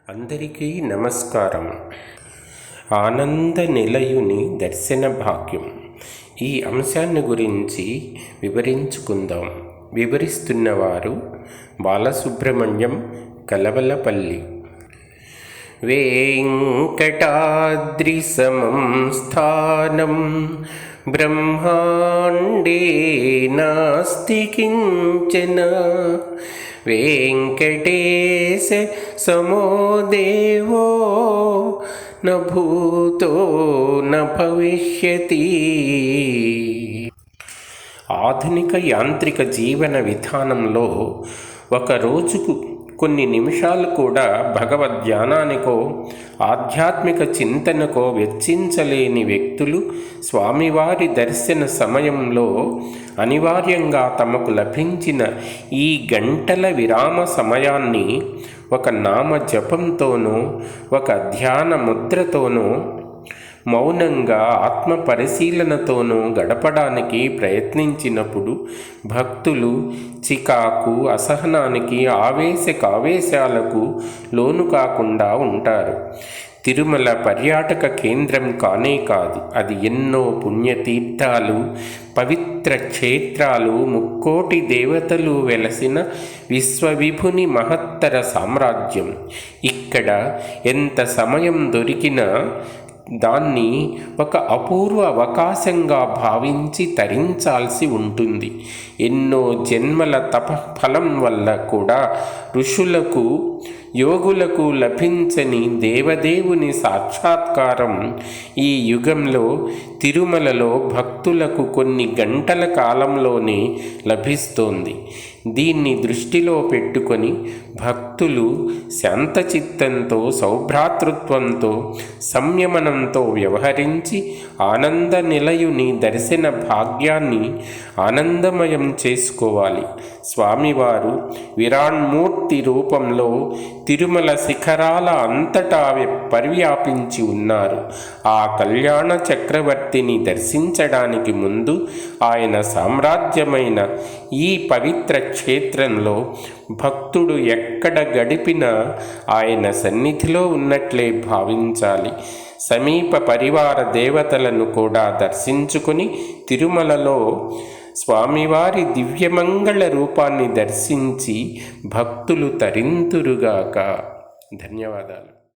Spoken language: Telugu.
అందరికీ నమస్కారం. ఆనంద నిలయుని దర్శన భాగ్యం ఈ అంశాన్ని గురించి వివరించుకుందాం. వివరిస్తున్నవారు బాలసుబ్రహ్మణ్యం, కలవలపల్లి. వెంకటాద్రి సమం స్థానం బ్రహ్మాండే నాస్తి కించన, వెంకటేశ సమో దేవో న భూతో న భవిష్యతి. ఆధునిక యాంత్రిక జీవన విధానంలో ఒక రోజుకు కొన్ని నిమిషాలు కూడా భగవద్ ధ్యానానికో ఆధ్యాత్మిక చింతనకో వెచ్చించలేని వ్యక్తులు స్వామివారి దర్శన సమయంలో అనివార్యంగా తమకు లభించిన ఈ గంటల విరామ సమయాన్ని ఒక నామ జపంతోనో ఒక ధ్యాన ముద్రతోనో మౌనంగా ఆత్మ పరిశీలనతోనూ గడపడానికి ప్రయత్నించినప్పుడు భక్తులు చికాకు, అసహనానికి, ఆవేశాలకు లోను కాకుండా ఉంటారు. తిరుమల పర్యాటక కేంద్రం కానే కాదు, అది ఎన్నో పుణ్యతీర్థాలు, పవిత్ర క్షేత్రాలు, ముక్కోటి దేవతలు వెలసిన విశ్వవిభుని మహత్తర సామ్రాజ్యం. ఇక్కడ ఎంత సమయం దొరికినా దాన్ని ఒక అపూర్వ అవకాశంగా భావించి తరించాల్సి ఉంటుంది. ఎన్నో జన్మల తపఫలం వల్ల కూడా ఋషులకు, యోగులకు లభించని దేవదేవుని సాక్షాత్కారం ఈ యుగంలో తిరుమలలో భక్తులకు కొన్ని గంటల కాలంలోనే లభిస్తోంది. దీన్ని దృష్టిలో పెట్టుకొని భక్తులు శాంతచిత్తంతో, సౌభ్రాతృత్వంతో, సంయమనంతో వ్యవహరించి ఆనంద నిలయుని దర్శన భాగ్యాన్ని ఆనందమయం చేసుకోవాలి. స్వామివారు విరాన్మూర్తి రూపంలో తిరుమల శిఖరాల అంతటా పరివ్యాపించి ఉన్నారు. ఆ కళ్యాణ చక్రవర్తిని దర్శించడానికి ముందు ఆయన సామ్రాజ్యమైన ఈ పవిత్ర క్షేత్రంలో భక్తుడు ఎక్కడ గడిపినా ఆయన సన్నిధిలో ఉన్నట్లే భావించాలి. సమీప పరివార దేవతలను కూడా దర్శించుకొని తిరుమలలో స్వామివారి దివ్యమంగళ రూపాన్ని దర్శించి భక్తులు తరింతురుగాక. ధన్యవాదాలు.